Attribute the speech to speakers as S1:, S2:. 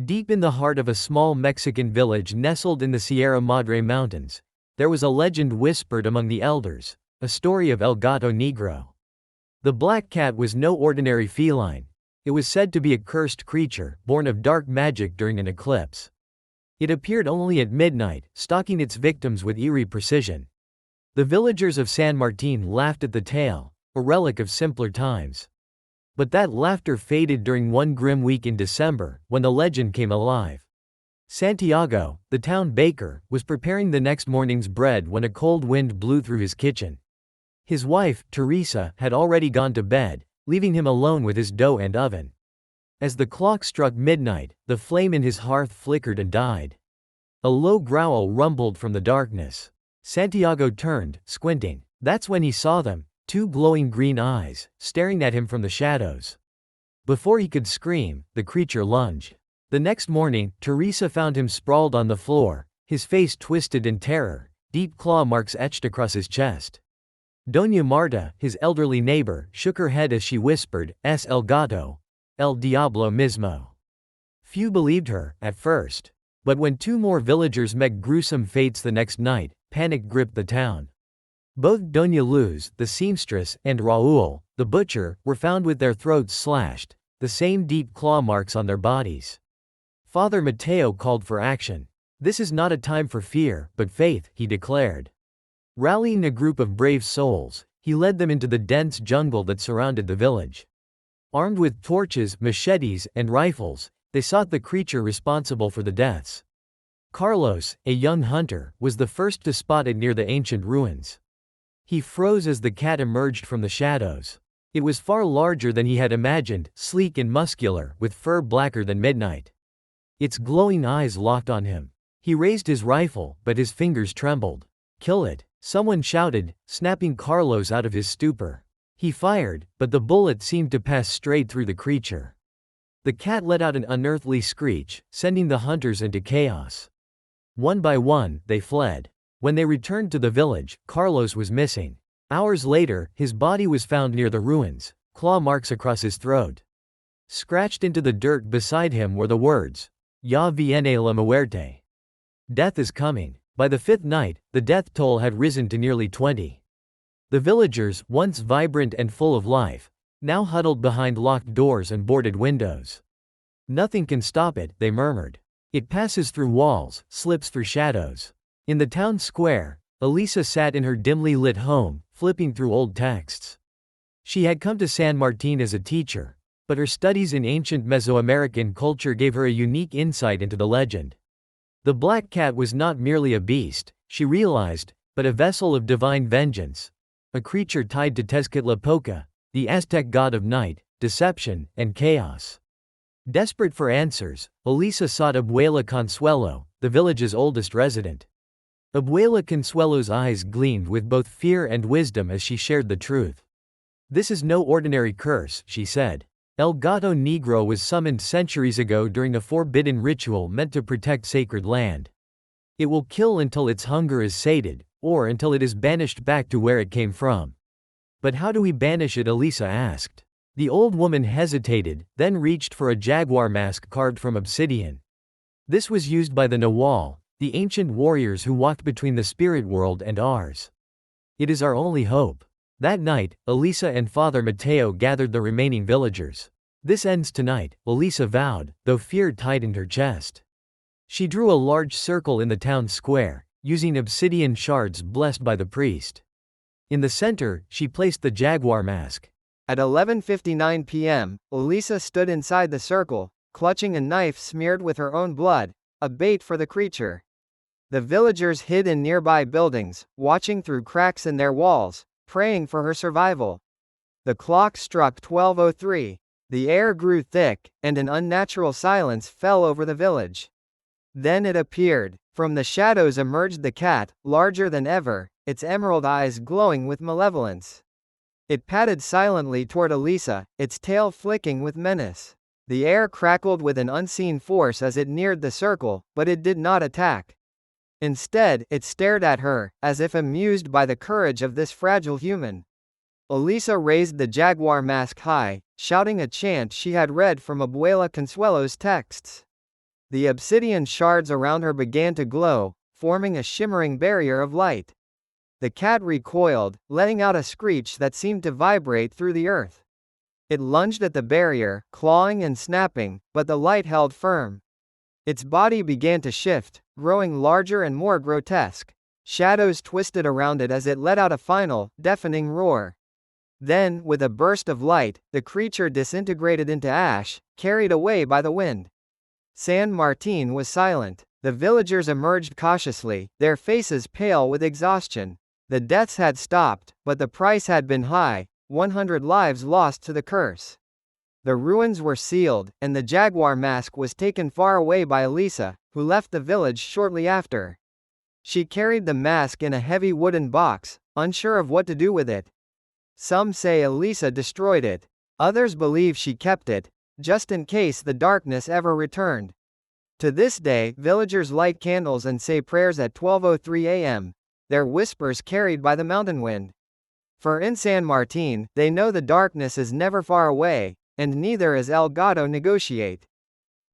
S1: Deep in the heart of a small Mexican village nestled in the Sierra Madre Mountains, there was a legend whispered among the elders, a story of El Gato Negro. The black cat was no ordinary feline. It was said to be a cursed creature, born of dark magic during an eclipse. It appeared only at midnight, stalking its victims with eerie precision. The villagers of San Martin laughed at the tale, a relic of simpler times. But that laughter faded during one grim week in December, when the legend came alive. Santiago, the town baker, was preparing the next morning's bread when a cold wind blew through his kitchen. His wife, Teresa, had already gone to bed, leaving him alone with his dough and oven. As the clock struck midnight, the flame in his hearth flickered and died. A low growl rumbled from the darkness. Santiago turned, squinting. That's when he saw them. Two glowing green eyes, staring at him from the shadows. Before he could scream, the creature lunged. The next morning, Teresa found him sprawled on the floor, his face twisted in terror, deep claw marks etched across his chest. Doña Marta, his elderly neighbor, shook her head as she whispered, "Es el gato, el diablo mismo." Few believed her, at first. But when two more villagers met gruesome fates the next night, panic gripped the town. Both Doña Luz, the seamstress, and Raúl, the butcher, were found with their throats slashed, the same deep claw marks on their bodies. Father Mateo called for action. "This is not a time for fear, but faith," he declared. Rallying a group of brave souls, he led them into the dense jungle that surrounded the village. Armed with torches, machetes, and rifles, they sought the creature responsible for the deaths. Carlos, a young hunter, was the first to spot it near the ancient ruins. He froze as the cat emerged from the shadows. It was far larger than he had imagined, sleek and muscular, with fur blacker than midnight. Its glowing eyes locked on him. He raised his rifle, but his fingers trembled. "Kill it," someone shouted, snapping Carlos out of his stupor. He fired, but the bullet seemed to pass straight through the creature. The cat let out an unearthly screech, sending the hunters into chaos. One by one, they fled. When they returned to the village, Carlos was missing. Hours later, his body was found near the ruins, claw marks across his throat. Scratched into the dirt beside him were the words, "Ya viene la muerte." Death is coming. By the fifth night, the death toll had risen to nearly 20. The villagers, once vibrant and full of life, now huddled behind locked doors and boarded windows. "Nothing can stop it," they murmured. "It passes through walls, slips through shadows." In the town square, Elisa sat in her dimly lit home, flipping through old texts. She had come to San Martin as a teacher, but her studies in ancient Mesoamerican culture gave her a unique insight into the legend. The black cat was not merely a beast, she realized, but a vessel of divine vengeance, a creature tied to Tezcatlipoca, the Aztec god of night, deception, and chaos. Desperate for answers, Elisa sought Abuela Consuelo, the village's oldest resident. Abuela Consuelo's eyes gleamed with both fear and wisdom as she shared the truth. "This is no ordinary curse," she said. El Gato Negro was summoned centuries ago during a forbidden ritual meant to protect sacred land. It will kill until its hunger is sated, or until it is banished back to where it came from. "But how do we banish it?" Elisa asked. The old woman hesitated, then reached for a jaguar mask carved from obsidian. This was used by the Nawal, the ancient warriors who walked between the spirit world and ours. "It is our only hope." That night, Elisa and Father Mateo gathered the remaining villagers. "This ends tonight," Elisa vowed, though fear tightened her chest. She drew a large circle in the town square, using obsidian shards blessed by the priest. In the center, she placed the jaguar mask.
S2: At 11:59 p.m., Elisa stood inside the circle, clutching a knife smeared with her own blood, a bait for the creature. The villagers hid in nearby buildings, watching through cracks in their walls, praying for her survival. The clock struck 12:03. The air grew thick, and an unnatural silence fell over the village. Then it appeared. From the shadows emerged the cat, larger than ever, its emerald eyes glowing with malevolence. It padded silently toward Elisa, its tail flicking with menace. The air crackled with an unseen force as it neared the circle, but it did not attack. Instead, it stared at her, as if amused by the courage of this fragile human. Elisa raised the jaguar mask high, shouting a chant she had read from Abuela Consuelo's texts. The obsidian shards around her began to glow, forming a shimmering barrier of light. The cat recoiled, letting out a screech that seemed to vibrate through the earth. It lunged at the barrier, clawing and snapping, but the light held firm. Its body began to shift, growing larger and more grotesque. Shadows twisted around it as it let out a final, deafening roar. Then, with a burst of light, the creature disintegrated into ash, carried away by the wind. San Martin was silent. The villagers emerged cautiously, their faces pale with exhaustion. The deaths had stopped, but the price had been high, 100 lives lost to the curse. The ruins were sealed, and the jaguar mask was taken far away by Elisa, who left the village shortly after. She carried the mask in a heavy wooden box, unsure of what to do with it. Some say Elisa destroyed it. Others believe she kept it, just in case the darkness ever returned. To this day, villagers light candles and say prayers at 12:03 a.m., their whispers carried by the mountain wind. For in San Martin, they know the darkness is never far away, and neither is El Gato negotiate.